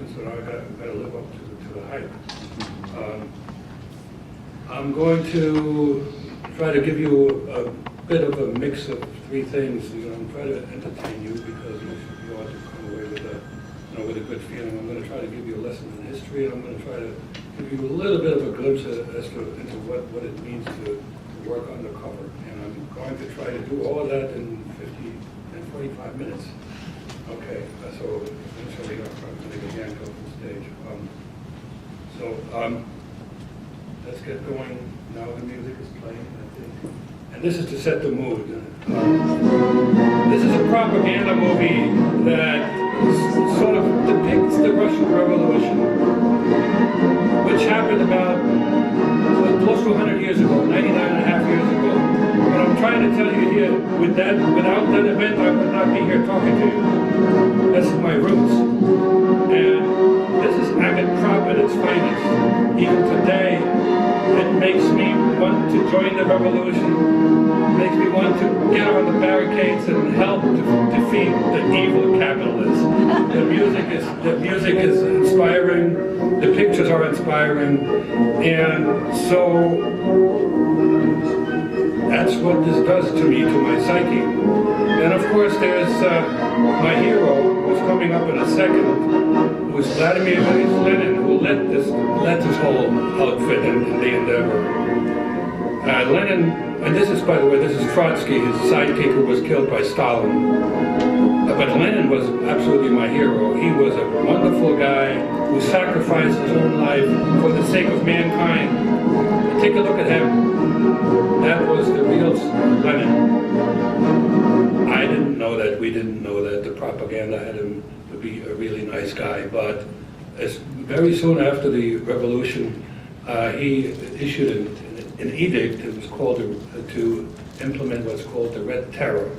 So I got to live up to the hype. I'm going to try to give you a bit of a mix of three things. I'm trying to entertain you because you ought to come away with a good feeling. I'm going to try to give you a lesson in history, and I'm going to try to give you a little bit of a glimpse into what it means to work undercover. And I'm going to try to do all of that in 45 minutes. Okay, so eventually I'm going to get Yanko off the stage. Let's get going. Now the music is playing, I think. And this is to set the mood. This is a propaganda movie that sort of depicts the Russian Revolution, which happened about close to 100 years ago, 99 and a half years ago. But I'm trying to tell you here, without that event, I would not be here talking to you. That's my roots. And this is agitprop at its finest. Even today, it makes me want to join the revolution. It makes me want to get on the barricades and help to defeat the evil capitalists. The music is inspiring. The pictures are inspiring. And so that's what this does to me, to my psyche. And of course, there's my hero, who's coming up in a second, who is Vladimir Lenin, who led this whole outfit in the endeavor. Lenin, and this is, by the way, this is Trotsky, his sidekick, who was killed by Stalin. But Lenin was absolutely my hero. He was a wonderful guy who sacrificed his own life for the sake of mankind. Take a look at him. That was the real Lenin. I didn't know that, we didn't know that. The propaganda had him to be a really nice guy. But very soon after the revolution, he issued an edict. It was called to implement what's called the Red Terror.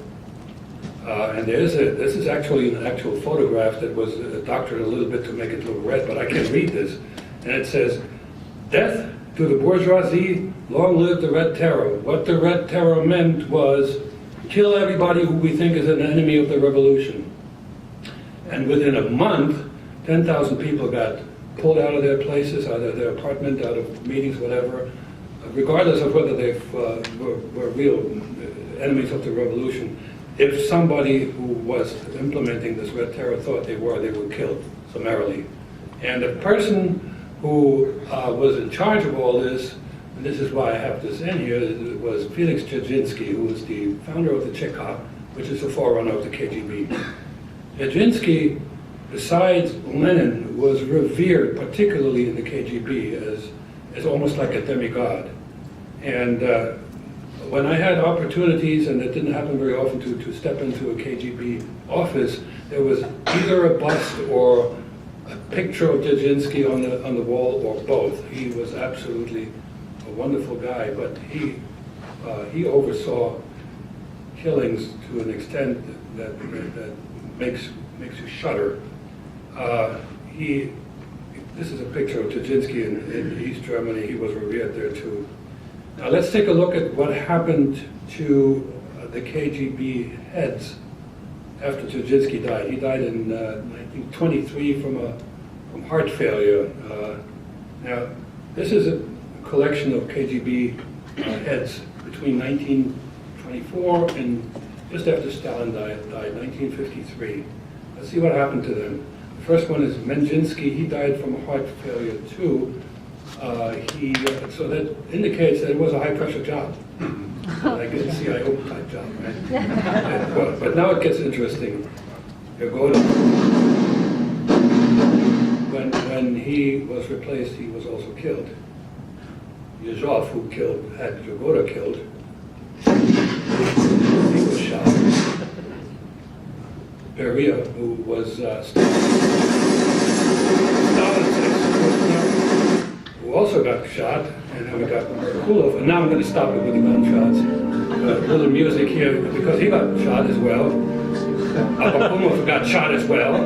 And this is actually an actual photograph that was doctored a little bit to make it look red, but I can't read this. And it says, "Death to the bourgeoisie, long live the Red Terror." What the Red Terror meant was kill everybody who we think is an enemy of the revolution. And within a month, 10,000 people got pulled out of their places, out of their apartment, out of meetings, whatever, regardless of whether they were real enemies of the revolution. If somebody who was implementing this Red Terror thought they were killed summarily. And the person who was in charge of all this, and this is why I have this in here, was Felix Dzerzhinsky, who was the founder of the Cheka, which is the forerunner of the KGB. Dzerzhinsky, besides Lenin, was revered, particularly in the KGB, as almost like a demigod. And when I had opportunities, and it didn't happen very often, to step into a KGB office, there was either a bust or a picture of Dzerzhinsky on the wall, or both. He was absolutely a wonderful guy, but he oversaw killings to an extent that makes you shudder. This is a picture of Dzerzhinsky in East Germany. He was revered there too. Now let's take a look at what happened to the KGB heads after Dzerzhinsky died. He died in 1923 from heart failure. Now this is a collection of KGB heads between 1924 and just after Stalin died, 1953. Let's see what happened to them. The first one is Menjinsky. He died from heart failure too. So that indicates that it was a high-pressure job, like a CIO type job, right? But now it gets interesting. Yagoda, when he was replaced, he was also killed. Yezhov, who had Yagoda killed, he was shot. Beria, who was Stalin's ex-partner, who also got shot, and then we got Merkulov, and now I'm going to stop it with the gunshots. A little music here, because he got shot as well. Abakumov got shot as well.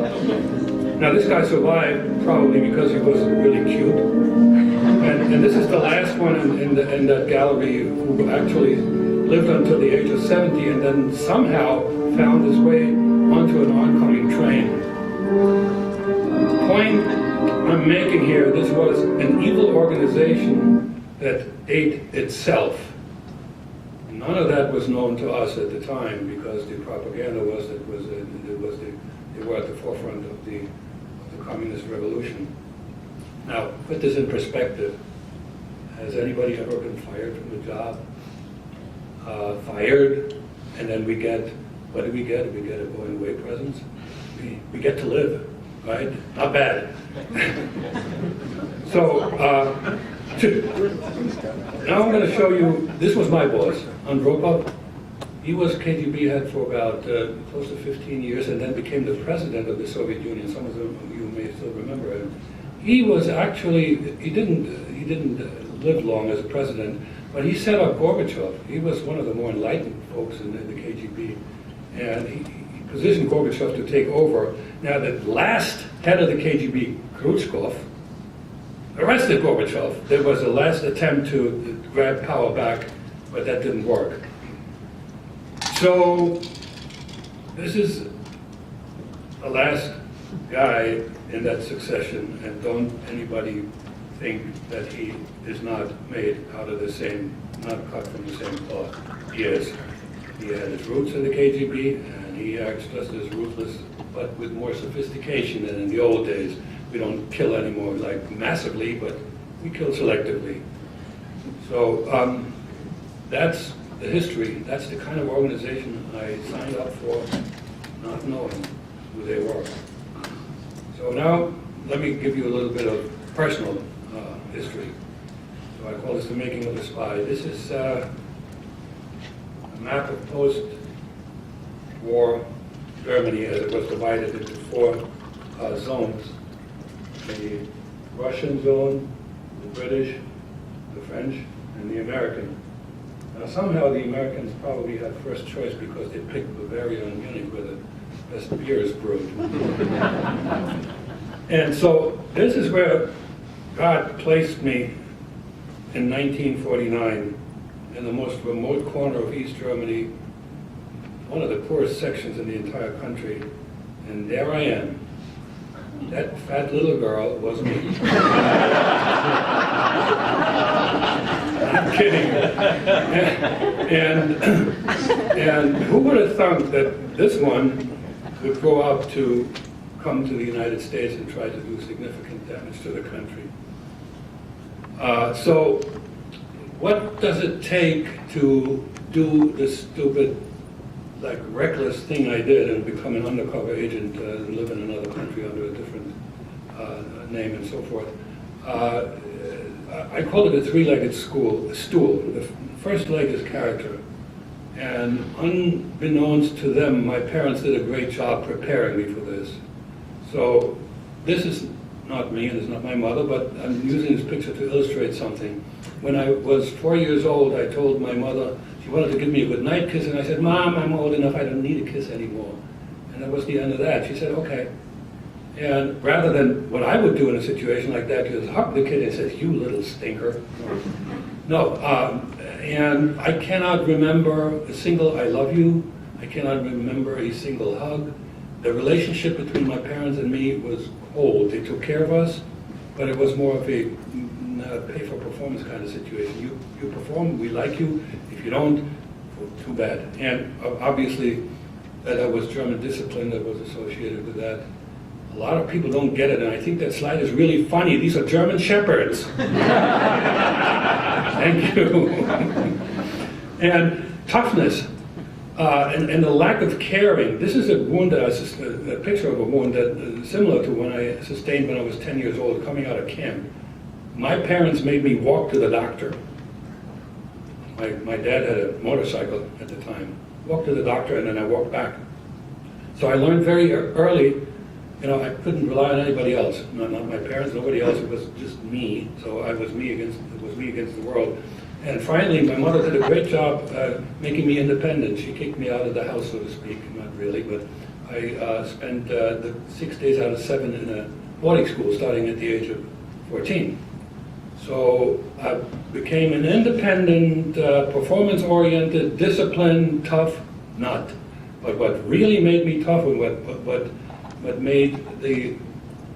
Now this guy survived, probably because he was really cute. And this is the last one in that gallery who actually lived until the age of 70 and then somehow found his way onto an oncoming train. point I'm making here, this was an evil organization that ate itself. None of that was known to us at the time because the propaganda was they were at the forefront of the communist revolution. Now, put this in perspective. Has anybody ever been fired from a job? Fired, and then we get, what do we get? We get a going away presents. We get to live, right? Not bad. So, now I'm going to show you, this was my boss, Andropov. He was KGB head for about close to 15 years and then became the president of the Soviet Union. Some of you may still remember him. He was actually, he didn't live long as a president, but he set up Gorbachev. He was one of the more enlightened folks in the KGB. And he positioned Gorbachev to take over. Now, the last head of the KGB, Khrushchev, arrested Gorbachev. There was a last attempt to grab power back, but that didn't work. So, this is the last guy in that succession, and don't anybody think that he is not made out of the same, not cut from the same cloth. He is. He had his roots in the KGB, and he acts just as ruthless, but with more sophistication than in the old days. We don't kill anymore, like massively, but we kill selectively. So that's the history. That's the kind of organization I signed up for, not knowing who they were. So now, let me give you a little bit of personal history. So I call this the making of a spy. This is a map of post-war Germany as it was divided into four zones. The Russian zone, the British, the French, and the American. Now somehow the Americans probably had first choice because they picked Bavaria and Munich where the best beer is brewed. And so this is where God placed me in 1949 in the most remote corner of East Germany, one of the poorest sections in the entire country, and there I am. That fat little girl was me. I'm kidding. And who would have thunk that this one would grow up to come to the United States and try to do significant damage to the country? So what does it take to do this stupid, like reckless thing I did and become an undercover agent and live in another country under a different name and so forth? I call it a three-legged stool. The first leg is character. And unbeknownst to them, my parents did a great job preparing me for this. So this is not me and it's not my mother, but I'm using this picture to illustrate something. When I was 4 years old, I told my mother, she wanted to give me a goodnight kiss, and I said, Mom, I'm old enough, I don't need a kiss anymore. And that was the end of that. She said, okay. And rather than what I would do in a situation like that, you just hug the kid and say, you little stinker. No, and I cannot remember a single I love you. I cannot remember a single hug. The relationship between my parents and me was cold. They took care of us, but it was more of a pay-for-performance kind of situation. You perform, we like you. If you don't, well, too bad. And obviously, that I was German discipline that was associated with that. A lot of people don't get it, and I think that slide is really funny. These are German shepherds. Thank you. And toughness. And the lack of caring. This is a wound, a picture of a wound that similar to one I sustained when I was 10 years old, coming out of camp. My parents made me walk to the doctor. My dad had a motorcycle at the time. Walked to the doctor and then I walked back. So I learned very early, I couldn't rely on anybody else. Not my parents, nobody else. It was just me. So it was me against the world. And finally, my mother did a great job making me independent. She kicked me out of the house, so to speak. Not really, but I spent the 6 days out of 7 in a boarding school, starting at the age of 14. So I became an independent, performance-oriented, disciplined, tough nut. But what really made me tough and what made the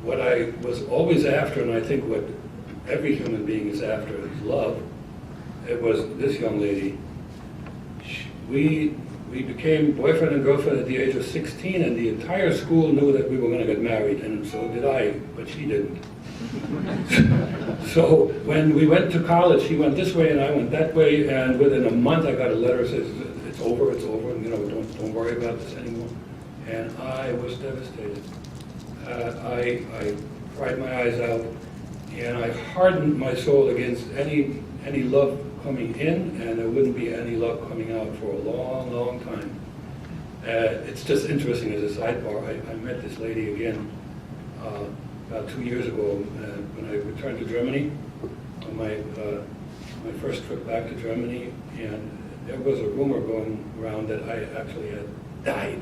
what I was always after, and I think what every human being is after, is love. It was this young lady. We became boyfriend and girlfriend at the age of 16, and the entire school knew that we were going to get married, and so did I, but she didn't. So when we went to college, she went this way and I went that way, and within a month I got a letter that says, it's over, and, don't worry about this anymore. And I was devastated. I cried my eyes out, and I hardened my soul against any love coming in, and there wouldn't be any love coming out for a long, long time. It's just interesting as a sidebar. I met this lady again about 2 years ago when I returned to Germany on my first trip back to Germany, and there was a rumor going around that I actually had died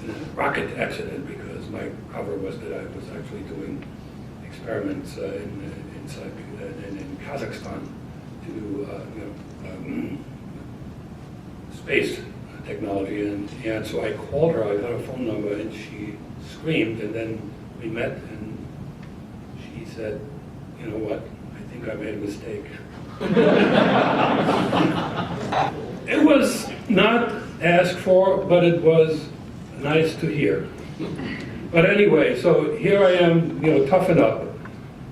in a rocket accident because my cover was that I was actually doing experiments in Kazakhstan to do space technology, and so I called her. I got her phone number, and she screamed, and then we met, and she said, "You know what? I think I made a mistake." It was not asked for, but it was nice to hear. But anyway, so here I am, toughened up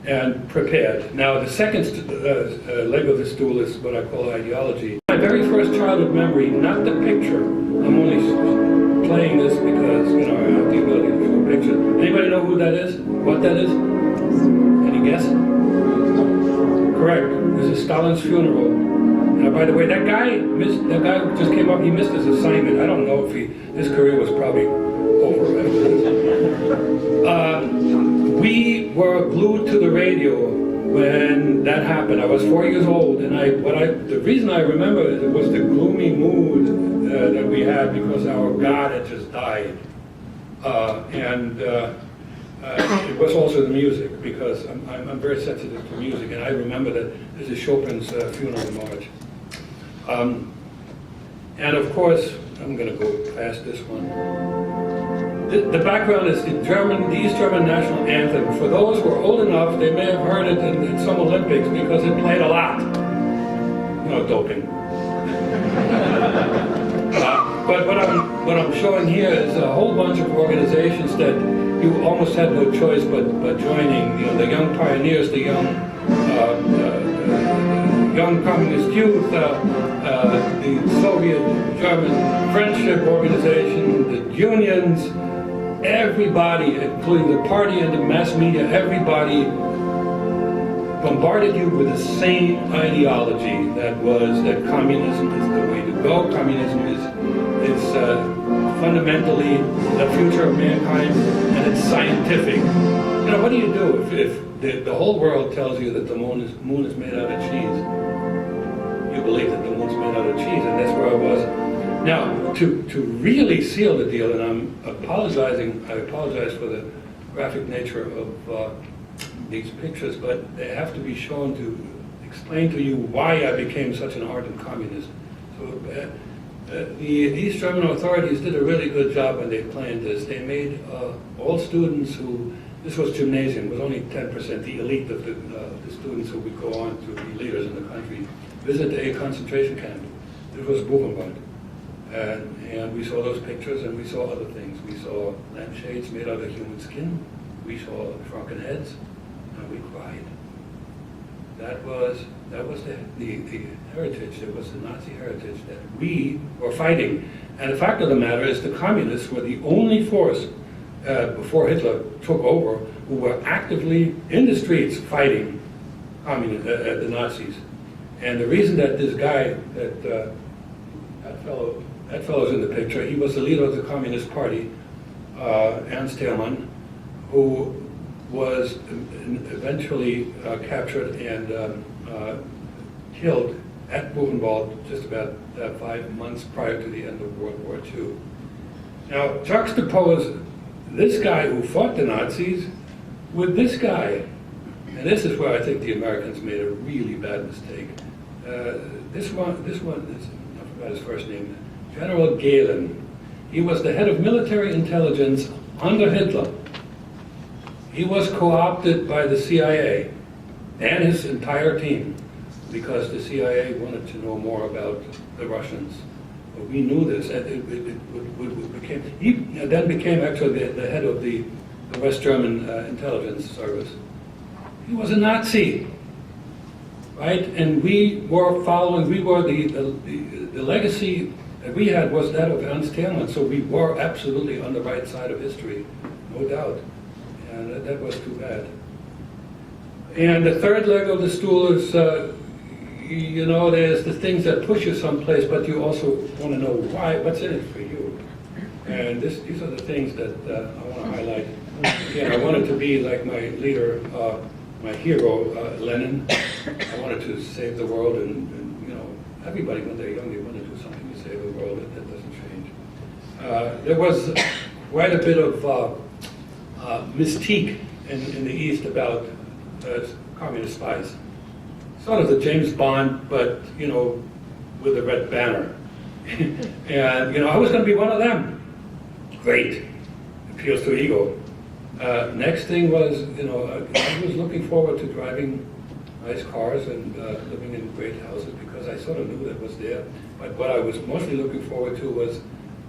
and prepared. Now, the second leg of the stool is what I call ideology. My very first childhood memory, not the picture. I'm only playing this because, I have the ability to show a picture. Anybody know who that is? What that is? Any guess? Correct. This is Stalin's funeral. Now, by the way, that guy who just came up, he missed his assignment. I don't know if his career was probably over after this. We were glued to the radio when that happened. I was 4 years old, and the reason I remember it was the gloomy mood that we had because our God had just died. It was also the music, because I'm very sensitive to music, and I remember that this is Chopin's funeral march. And of course, I'm going to go past this one. The background is the East German national anthem. For those who are old enough, they may have heard it in some Olympics because it played a lot. Doping. But what I'm showing here is a whole bunch of organizations that you almost had no choice but joining. The Young Pioneers, the Young Communist Youth, the Soviet German Friendship Organization, the unions, everybody, including the party and the mass media, everybody bombarded you with the same ideology that communism is the way to go. Communism is fundamentally the future of mankind, and it's scientific. What do you do if the whole world tells you that the moon is made out of cheese? You believe that the moon's made out of cheese, and that's where I was. Now, to really seal the deal, and I apologize for the graphic nature of these pictures, but they have to be shown to explain to you why I became such an ardent communist. So the East German authorities did a really good job when they planned this. They made all students this was gymnasium, it was only 10%, the elite of the students who would go on to be leaders in the country, visit a concentration camp. It was Buchenwald. And we saw those pictures, and we saw other things. We saw lampshades made out of human skin. We saw shrunken heads, and we cried. That was the heritage. It was the Nazi heritage that we were fighting. And the fact of the matter is, the communists were the only force before Hitler took over who were actively in the streets fighting the Nazis. And the reason that this guy, that fellow's in the picture, he was the leader of the Communist Party, Ernst Thälmann, who was eventually captured and killed at Buchenwald just about 5 months prior to the end of World War II. Now, juxtapose this guy who fought the Nazis with this guy. And this is where I think the Americans made a really bad mistake. This one is, I forgot his first name, General Gehlen. He was the head of military intelligence under Hitler. He was co-opted by the CIA and his entire team because the CIA wanted to know more about the Russians. But we knew this, and he then became actually the head of the West German intelligence service. He was a Nazi, right? And we were the legacy that we had was that of Ernst Thälmann, so we were absolutely on the right side of history, no doubt. And that was too bad. And the third leg of the stool is, there's the things that push you someplace, but you also want to know why, what's in it for you. And these are the things that I want to highlight. Again, I wanted to be like my leader, my hero, Lenin. I wanted to save the world, and everybody when they're young, they want to do something to save the world. That doesn't change. There was quite a bit of mystique in the East about communist spies. Sort of the James Bond, but with a red banner. And I was going to be one of them. Great, appeals to ego. Next thing was, I was looking forward to driving nice cars and living in great houses because I sort of knew that was there. But what I was mostly looking forward to was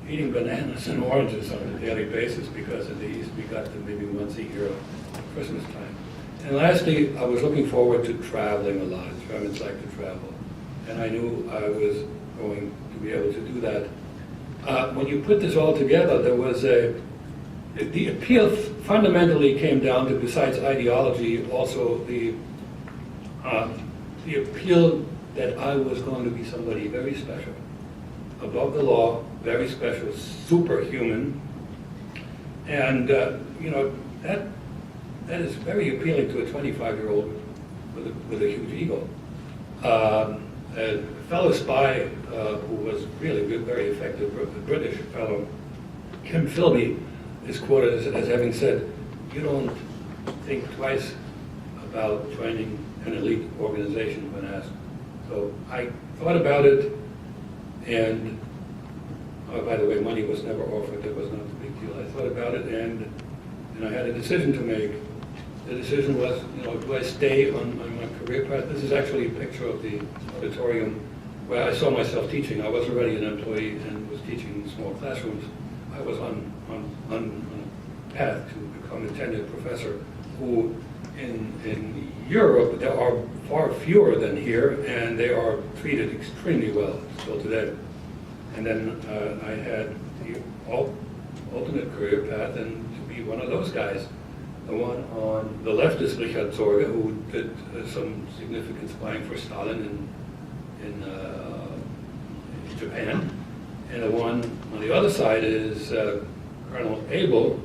eating bananas and oranges on a daily basis because in the East we got them maybe once a year at Christmas time. And lastly, I was looking forward to traveling a lot. Germans like to travel. And I knew I was going to be able to do that. When you put this all together, there was the appeal fundamentally came down to, besides ideology, also the appeal that I was going to be somebody very special, above the law, very special, superhuman, and that is very appealing to a 25-year-old with a huge ego. A fellow spy who was really very effective, a British fellow, Kim Philby, is quoted as having said, "You don't think twice about joining an elite organization when asked." So I thought about it, and by the way, money was never offered. That was not a big deal. I thought about it, and I had a decision to make. The decision was, do I stay on my career path? This is actually a picture of the auditorium where I saw myself teaching. I was already an employee and was teaching in small classrooms. I was on a path to become a tenured professor, who in Europe there are far fewer than here, and they are treated extremely well still today. And then I had the ultimate career path, and to be one of those guys. The one on the left is Richard Zorge, who did some significant spying for Stalin in Japan. And the one on the other side is Colonel Abel,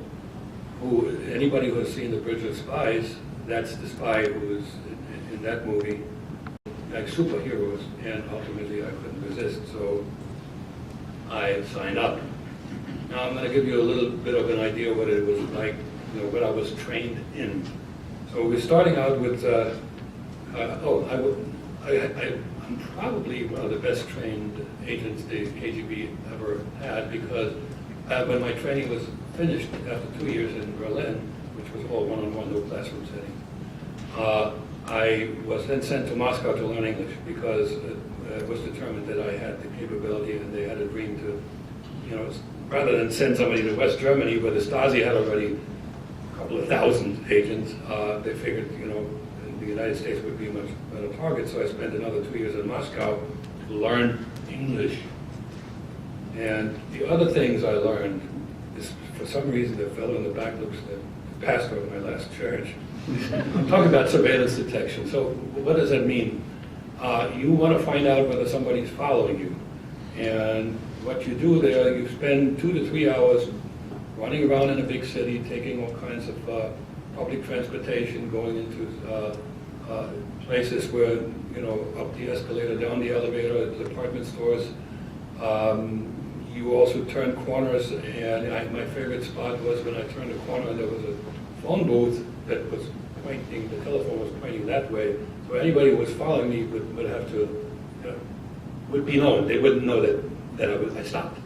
who, anybody who has seen The Bridge of Spies, that's the spy who was in that movie, like superheroes, and ultimately I couldn't resist, so I signed up. Now I'm going to give you a little bit of an idea what it was like, what I was trained in. So we're starting out with, I'm probably one of the best trained agents the KGB ever had, because when my training was finished after 2 years in Berlin, which was all one-on-one, no classroom setting, I was then sent to Moscow to learn English because it was determined that I had the capability, and they had a dream to, rather than send somebody to West Germany where the Stasi had already a couple of thousand agents, they figured, the United States would be a much better target. So I spent another 2 years in Moscow to learn English. And the other things I learned is, for some reason, the fellow in the back looks like the pastor of my last church. I'm talking about surveillance detection. So what does that mean? You want to find out whether somebody's following you. And what you do there, you spend 2 to 3 hours running around in a big city, taking all kinds of public transportation, going into places where, up the escalator, down the elevator, department stores. You also turn corners, and my favorite spot was when I turned a corner and there was a phone booth that was pointing, the telephone was pointing that way. So anybody who was following me would have to, would be known. They wouldn't know that I stopped.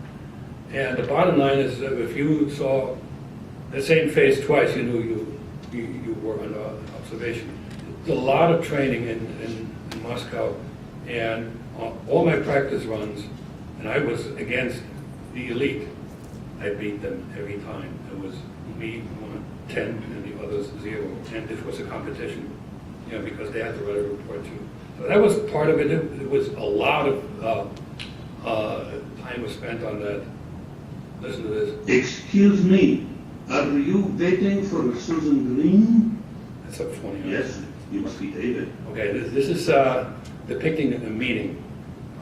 And the bottom line is that if you saw the same face twice, you knew you were under observation. A lot of training in Moscow, and all my practice runs, and I was against the elite. I beat them every time. It was me 10 and the others 0, and this was a competition, because they had to write a report too. So that was part of it. It was a lot of time was spent on that. Listen to this. Excuse me, are you waiting for Susan Green? That's a funny. Yes, you must be David. Okay, this is depicting a meeting.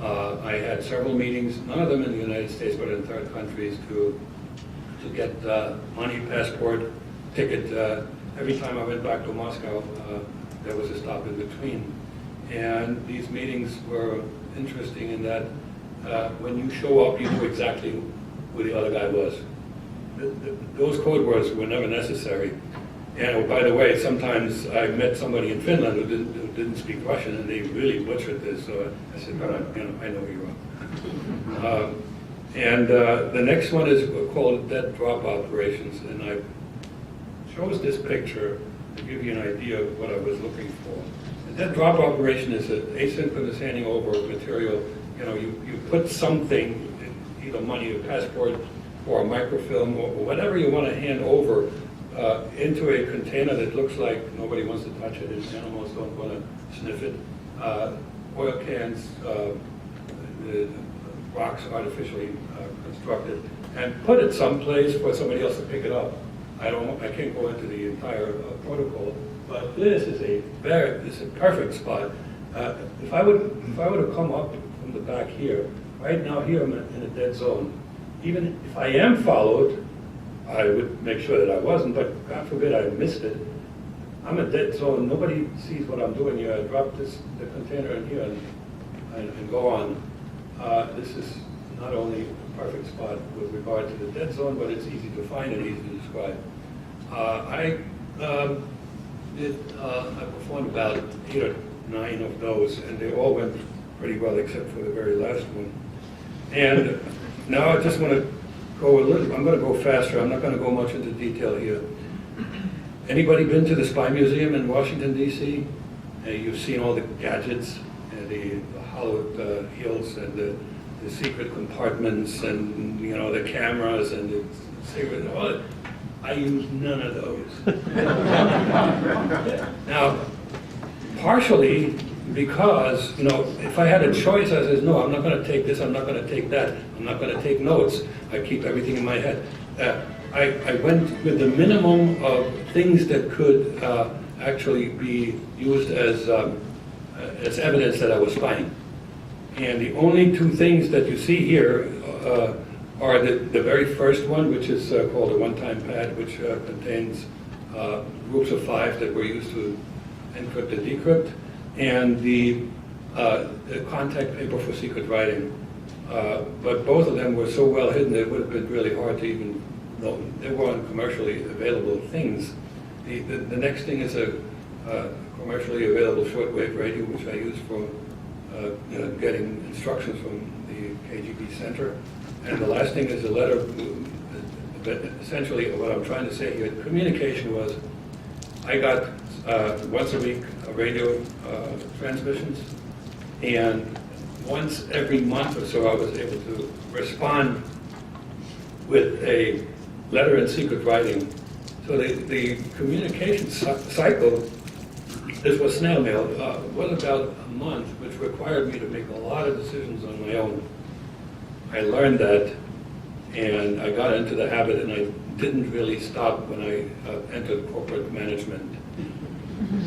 I had several meetings, none of them in the United States, but in third countries, to get money, passport, ticket. Every time I went back to Moscow, there was a stop in between. And these meetings were interesting in that when you show up, you knew exactly who the other guy was. Those code words were never necessary. And by the way, sometimes I met somebody in Finland who didn't speak Russian, and they really butchered this. So I said, I know who you are. And the next one is called dead drop operations, and I chose this picture to give you an idea of what I was looking for. A dead drop operation is an asynchronous handing over of material. You put something, either money, a passport, or a microfilm, or whatever you want to hand over into a container that looks like nobody wants to touch it, and animals don't want to sniff it. Oil cans, rocks artificially constructed, and put it someplace for somebody else to pick it up. I can't go into the entire protocol, but this is a perfect spot. If I would have come up from the back here, right now here I'm in a dead zone. Even if I am followed, I would make sure that I wasn't, but God forbid I missed it. I'm a dead zone. Nobody sees what I'm doing here. I drop the container in here and go on. This is not only a perfect spot with regard to the dead zone, but it's easy to find and easy to describe. I performed about 8 or 9 of those, and they all went pretty well except for the very last one. And now I just want to go I'm going to go faster. I'm not going to go much into detail here. Anybody been to the Spy Museum in Washington, D.C.? You've seen all the gadgets, the hollowed hills, and the secret compartments, and the cameras, and the secret. I use none of those. Now, partially because, if I had a choice, I said, no, I'm not going to take this, I'm not going to take that, I'm not going to take notes. I keep everything in my head. I went with the minimum of things that could actually be used as evidence that I was spying. And the only 2 things that you see here are the very first one, which is called a one-time pad, which contains groups of 5 that were used to encrypt and decrypt, and the contact paper for secret writing. But both of them were so well hidden that it would have been really hard to even know. They weren't commercially available things. The next thing is a commercially available shortwave radio, which I use for getting instructions from the KGB center. And the last thing is a letter. Essentially, what I'm trying to say here, communication was, I got once a week radio transmissions, and once every month or so I was able to respond with a letter in secret writing. So the communication cycle, this was snail mail, was about a month, which required me to make a lot of decisions on my own. I learned that, and I got into the habit, and I didn't really stop when I entered corporate management.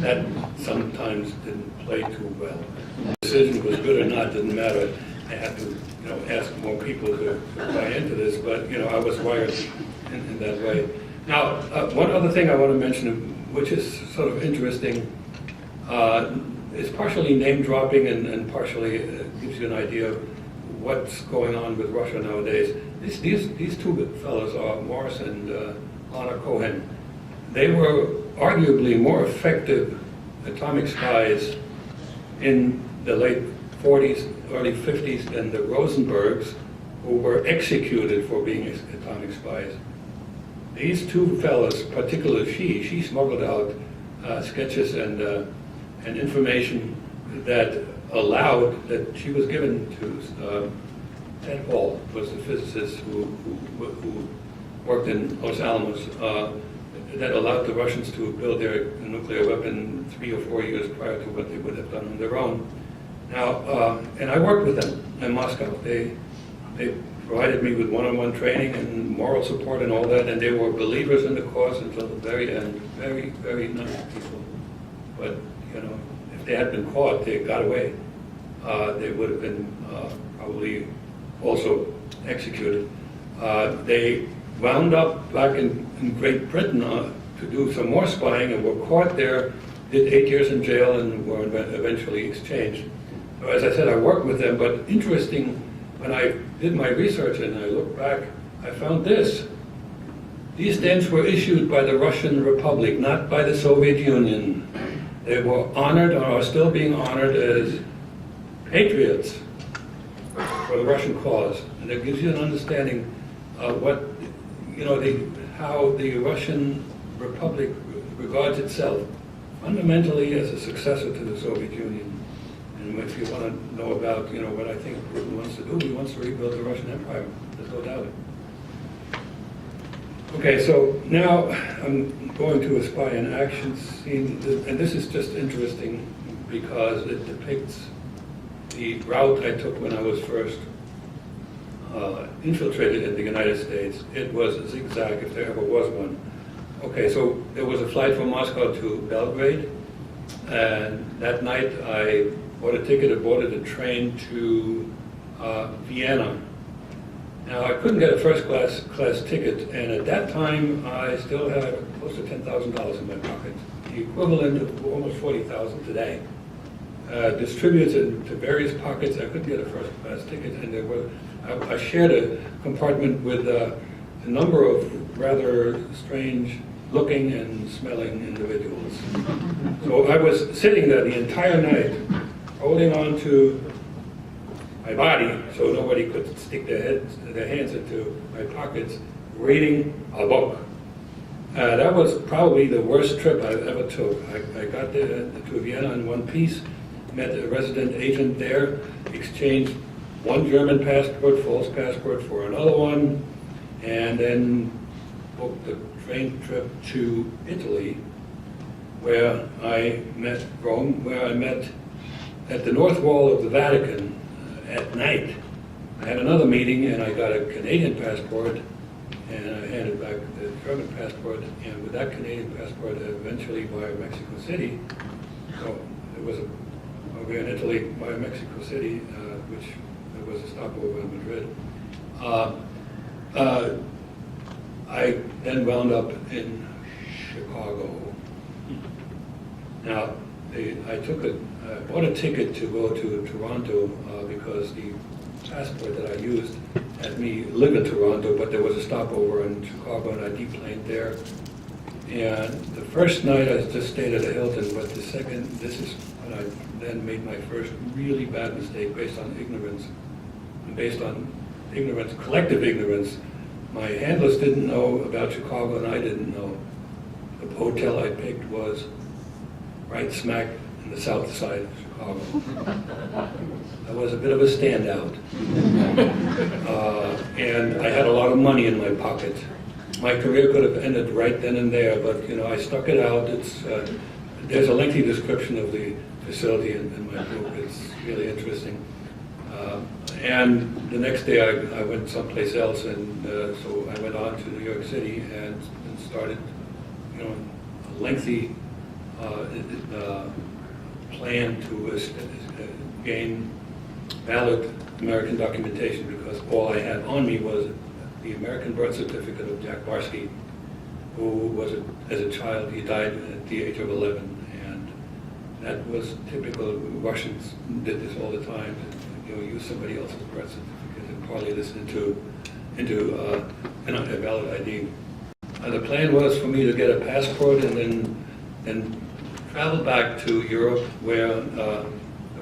That sometimes didn't play too well. The decision was good or not didn't matter. I had to, ask more people to buy into this, but I was wired in that way. Now, one other thing I want to mention, which is sort of interesting, is partially name dropping and partially gives you an idea of what's going on with Russia nowadays. These 2 fellows are Morris and Lana Cohen. They were arguably more effective atomic spies in the late 40s, early 50s than the Rosenbergs, who were executed for being atomic spies. these two fellows, particularly she smuggled out sketches and information that allowed, that she was given to Ted Hall, was the physicist who worked in Los Alamos, that allowed the Russians to build their nuclear weapon 3 or 4 years prior to what they would have done on their own. Now, and I worked with them in Moscow. They provided me with one-on-one training and moral support and all that, and they were believers in the cause until the very end. Very, very nice people. But, you know, if they had been caught, they got away. They would have been probably also executed. They wound up back in Great Britain to do some more spying and were caught there, did 8 years in jail, and were eventually exchanged. So as I said, I worked with them, but interesting, when I did my research and I looked back, I found this. These stamps were issued by the Russian Republic, not by the Soviet Union. They were honored, or are still being honored, as patriots for the Russian cause. And it gives you an understanding of what, you know, how the Russian Republic regards itself fundamentally as a successor to the Soviet Union. And if you want to know about, you know, what I think Putin wants to do, he wants to rebuild the Russian Empire. There's no doubt. Okay, so now I'm going to a spy in action scene, and this is just interesting because it depicts the route I took when I was first infiltrated in the United States. It was a zigzag, if there ever was one. Okay, so there was a flight from Moscow to Belgrade, and that night I bought a ticket and boarded a train to Vienna. Now, I couldn't get a first class ticket, and at that time I still had close to $10,000 in my pocket, the equivalent of almost $40,000 today. Distributed to various pockets. I couldn't get a first class ticket, and I shared a compartment with a number of rather strange looking and smelling individuals. So I was sitting there the entire night, holding on to my body so nobody could stick their hands into my pockets, reading a book. That was probably the worst trip I ever took. I got there to Vienna in one piece, met a resident agent there, exchanged one German passport, false passport, for another one, and then booked a train trip to Italy, where I met Rome, where I met at the north wall of the Vatican at night. I had another meeting, and I got a Canadian passport, and I handed back the German passport, and with that Canadian passport, eventually via Mexico City. So it was over in Italy via Mexico City, which there was a stopover in Madrid. I then wound up in Chicago. Now, I bought a ticket to go to Toronto because the passport that I used had me live in Toronto, but there was a stopover in Chicago, and I deplaned there. And the first night I just stayed at a Hilton, but this is when I then made my first really bad mistake based on ignorance. And based on ignorance, collective ignorance, my handlers didn't know about Chicago, and I didn't know. The hotel I picked was right smack in the south side of Chicago. I was a bit of a standout. And I had a lot of money in my pocket. My career could have ended right then and there, but you know, I stuck it out. There's a lengthy description of the facility in my book. It's really interesting. And the next day I went someplace else, and so I went on to New York City and started, you know, a lengthy plan to gain valid American documentation, because all I had on me was the American birth certificate of Jack Barsky, who was, as a child, he died at the age of 11, and that was typical. Russians did this all the time. You know, use somebody else's birth certificate and parlay this into a valid ID. The plan was for me to get a passport and then travel back to Europe, where the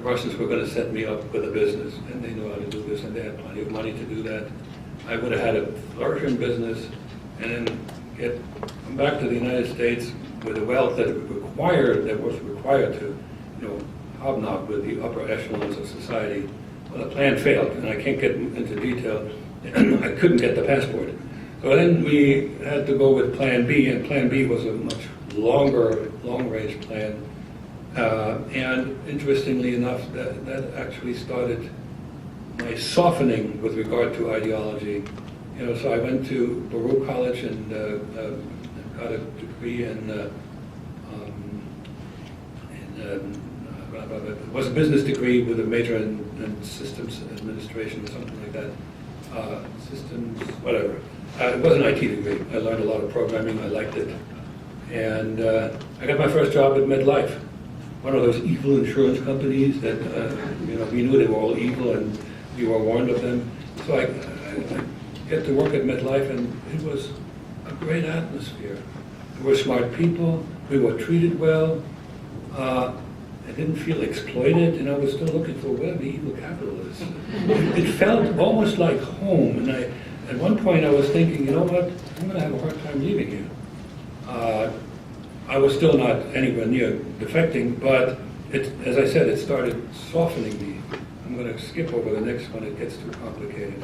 Russians were going to set me up with a business, and they knew how to do this, and they had plenty of money to do that. I would have had a flourishing business, and then get come back to the United States with the wealth that was required to, hobnob with the upper echelons of society. Well, the plan failed, and I can't get into detail. I couldn't get the passport. So then we had to go with Plan B, and Plan B was a much longer, long-range plan. And interestingly enough, that actually started my softening with regard to ideology. So I went to Baruch College and got a degree it was a business degree with a major in systems administration or something like that. Systems, whatever. It was an IT degree. I learned a lot of programming. I liked it. And I got my first job at MedLife, one of those evil insurance companies that, we knew they were all evil and we were warned of them. So I get to work at MedLife, and it was a great atmosphere. There were smart people. We were treated well. I didn't feel exploited, and I was still looking for where the evil capital is. It felt almost like home, and at one point I was thinking, you know what, I'm going to have a hard time leaving here. I was still not anywhere near defecting, but as I said, it started softening me. I'm going to skip over the next one, it gets too complicated.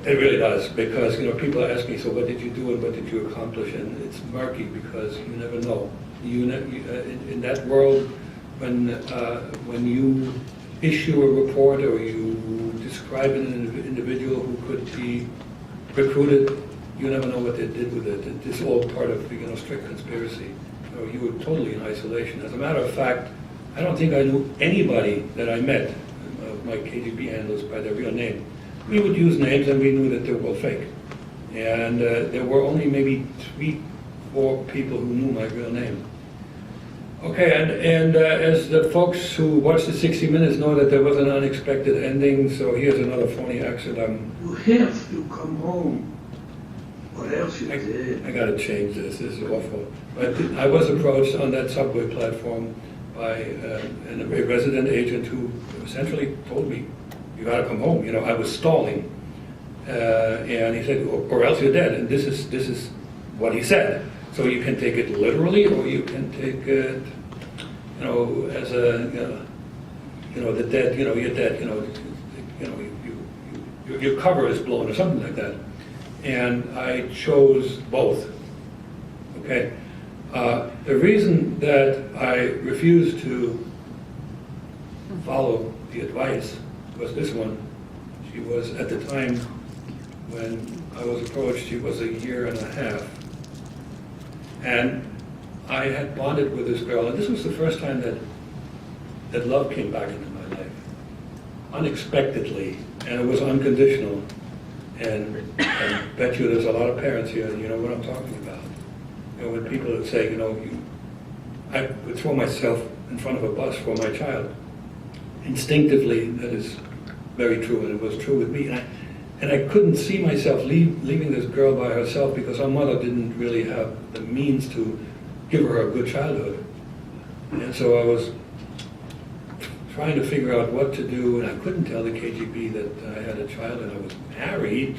It really does, because people ask me, so what did you do and what did you accomplish? And it's murky because you never know. In that world, when you issue a report or you describe an individual who could be recruited, you never know what they did with it. It's all part of strict conspiracy. You were totally in isolation. As a matter of fact, I don't think I knew anybody that I met, my KGB handlers, by their real name. We would use names and we knew that they were fake. And there were only maybe 3-4 people who knew my real name. Okay, and as the folks who watched the 60 Minutes know, that there was an unexpected ending, so here's another phony accident. You have to come home, or else you're dead. I gotta change this is awful. But I was approached on that subway platform by a resident agent who essentially told me, you gotta come home. I was stalling. And he said, or else you're dead. And this is what he said. So you can take it literally, or you can take it, as a, the dead, you're dead, your cover is blown or something like that. And I chose both. Okay. The reason that I refused to follow the advice was this one. She was, at the time when I was approached, she was 1.5 years. And I had bonded with this girl, and this was the first time that love came back into my life. Unexpectedly, and it was unconditional. And I bet you there's a lot of parents here, and you know what I'm talking about. When people would say, I would throw myself in front of a bus for my child. Instinctively, that is very true, and it was true with me. And I couldn't see myself leaving this girl by herself because her mother didn't really have the means to give her a good childhood. And so I was trying to figure out what to do, and I couldn't tell the KGB that I had a child, and I was married.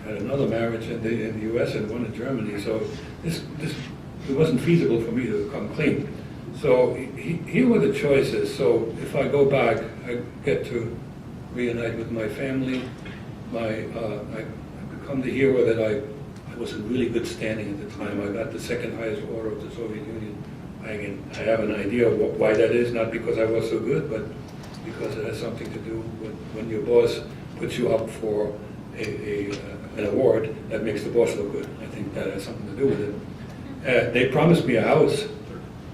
I had another marriage in the U.S. and one in Germany, so it wasn't feasible for me to come clean. So here were the choices. So if I go back, I get to reunite with my family. I become the hero that I was in really good standing at the time. I got the second highest order of the Soviet Union. I have an idea of why that is, not because I was so good, but because it has something to do with when your boss puts you up for an award that makes the boss look good. I think that has something to do with it. They promised me a house,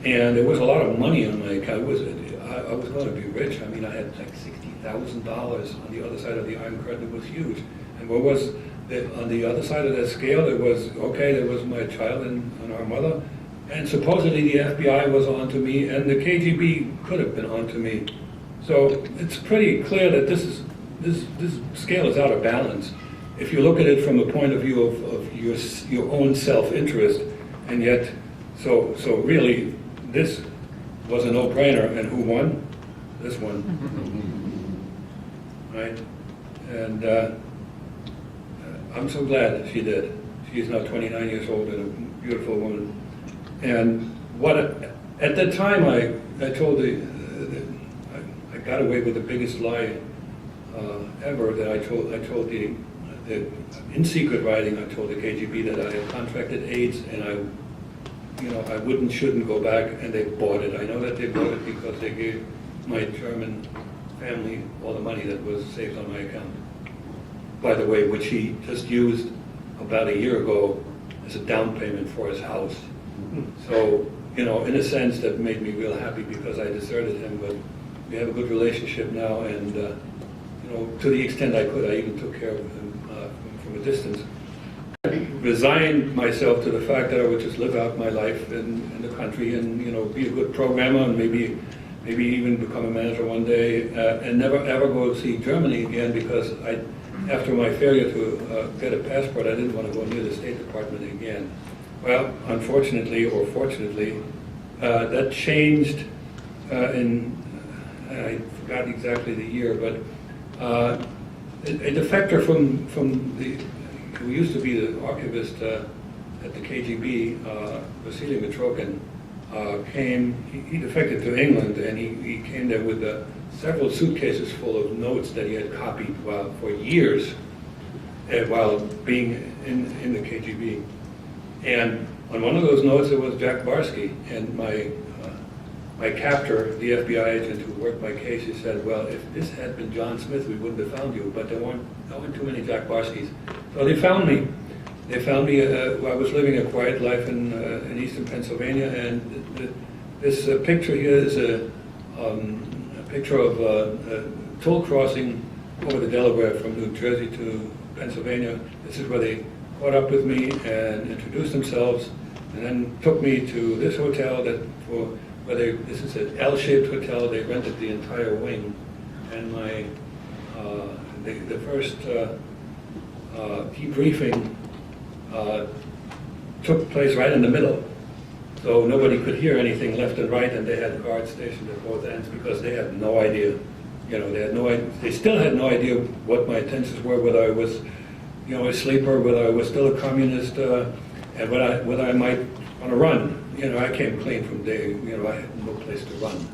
and there was a lot of money on my account. I was going to be rich. I mean, I had like $60,000 on the other side of the Iron Curtain. It was huge. And what was on the other side of that scale? There was my child and our mother, and supposedly the FBI was onto me, and the KGB could have been onto me. So it's pretty clear that this scale is out of balance. If you look at it from the point of view of your own self-interest, and yet, so really, this was a no-brainer, and who won? This one, right? And I'm so glad that she did. She's now 29 years old and a beautiful woman. And at that time, I told I got away with the biggest lie ever. That I told in secret writing, I told the KGB that I had contracted AIDS and I shouldn't go back, and they bought it. I know that they bought it because they gave my German family all the money that was saved on my account. By the way, which he just used about a year ago as a down payment for his house. So, in a sense, that made me real happy because I deserted him, but we have a good relationship now, and to the extent I could, I even took care of him from a distance. I resigned myself to the fact that I would just live out my life in the country and be a good programmer and maybe even become a manager one day, and never ever go see Germany again, because after my failure to get a passport, I didn't want to go near the State Department again. Well, unfortunately or fortunately, that changed I forgot exactly the year, but a defector from who used to be the archivist at the KGB, Vasily Mitrokin, he defected to England, and he came there with several suitcases full of notes that he had copied for years while being in the KGB. And on one of those notes there was Jack Barsky, and my captor, the FBI agent who worked my case, he said, well, if this had been John Smith, we wouldn't have found you, but there weren't too many Jack Barskys. So they found me. They found me. I was living a quiet life in eastern Pennsylvania, and this picture here is a picture of a toll crossing over the Delaware from New Jersey to Pennsylvania. This is where they caught up with me and introduced themselves, and then took me to this hotel this is an L-shaped hotel. They rented the entire wing, and the first debriefing took place right in the middle, so nobody could hear anything left and right, and they had guards stationed at both ends because they had no idea. They still had no idea what my intentions were, whether I was, a sleeper, whether I was still a communist, and whether I might want to run. I came clean from day. I had no place to run,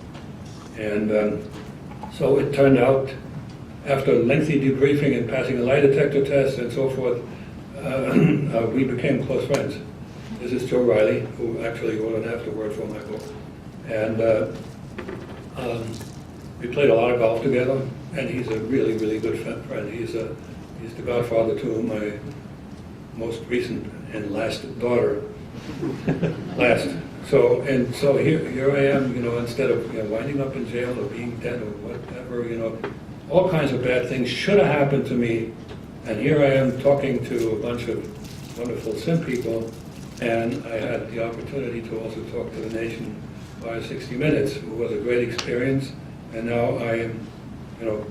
and so it turned out, after lengthy debriefing and passing a lie detector test and so forth, we became close friends. This is Joe Riley, who actually wrote an afterword for my book, and we played a lot of golf together. And he's a really, really good friend. He's the godfather to my most recent and last daughter. So here I am, instead of winding up in jail or being dead or whatever, all kinds of bad things should have happened to me, and here I am talking to a bunch of wonderful Sim people, and I had the opportunity to also talk to the nation via 60 Minutes. It was a great experience, and now I am,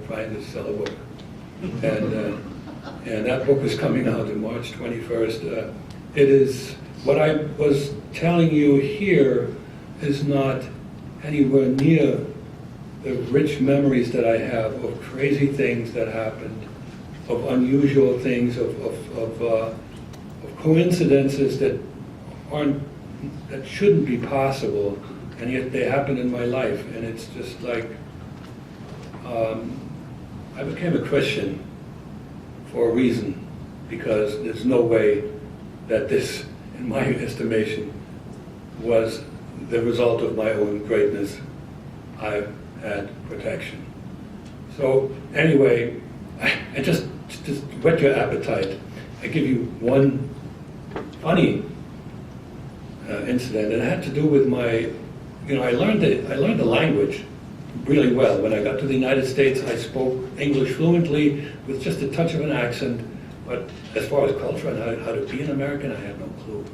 trying to sell a book, and that book is coming out on March 21st. It is. What I was telling you here is not anywhere near the rich memories that I have of crazy things that happened, of unusual things, of coincidences that shouldn't be possible, and yet they happened in my life. And it's just like I became a Christian for a reason, because there's no way that this, in my estimation, was the result of my own greatness. I had protection. So anyway, I just whet your appetite. I give you one funny incident, and it had to do with my, I learned the language really well. When I got to the United States, I spoke English fluently with just a touch of an accent. But as far as culture and how to be an American, I had no clue.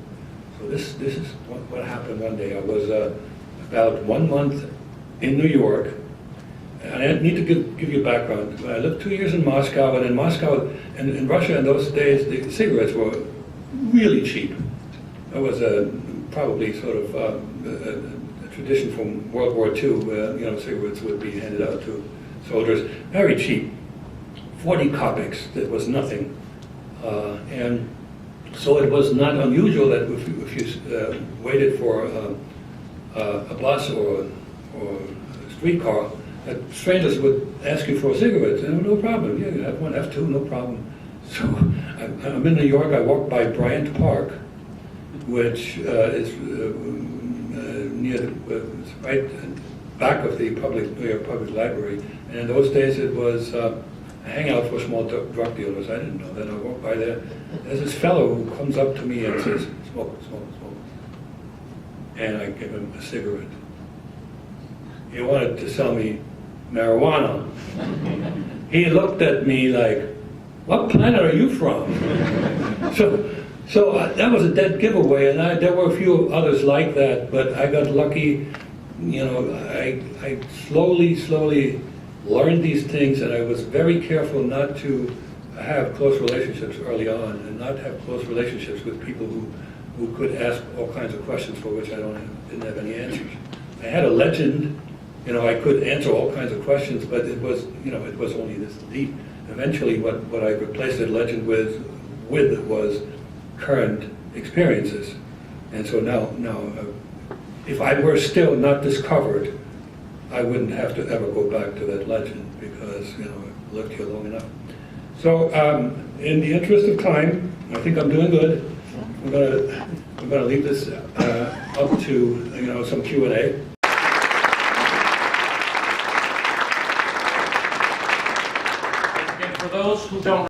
So this is what happened one day. I was about 1 month in New York, and I need to give you background. I lived 2 years in Moscow, and in Moscow and in Russia in those days, the cigarettes were really cheap. That was probably sort of a tradition from World War II, where cigarettes would be handed out to soldiers, very cheap, 40 kopecks. That was nothing. And So it was not unusual that if you waited for a bus or a streetcar, that strangers would ask you for a cigarette. And no problem. Yeah, you have one, have two, no problem. So I'm in New York. I walked by Bryant Park, which is near it's right back of the New York Public Library. And in those days, it was a hangout for small drug dealers. I didn't know that. I walked by there. There's this fellow who comes up to me and says, "Smoke, smoke, smoke." And I give him a cigarette. He wanted to sell me marijuana. He looked at me like, "What planet are you from?" So that was a dead giveaway, and there were a few others like that, but I got lucky. You know, I slowly learned these things, and I was very careful not to have close relationships early on, and not have close relationships with people who could ask all kinds of questions for which I didn't have any answers. I had a legend, you know, I could answer all kinds of questions, but it was, you know, it was only this deep. Eventually, what I replaced that legend with was current experiences, and so now, if I were still not discovered, I wouldn't have to ever go back to that legend because, you know, I've lived here long enough. So, in the interest of time, I think I'm doing good. I'm gonna leave this up to, you know, some Q&A. And for those who don't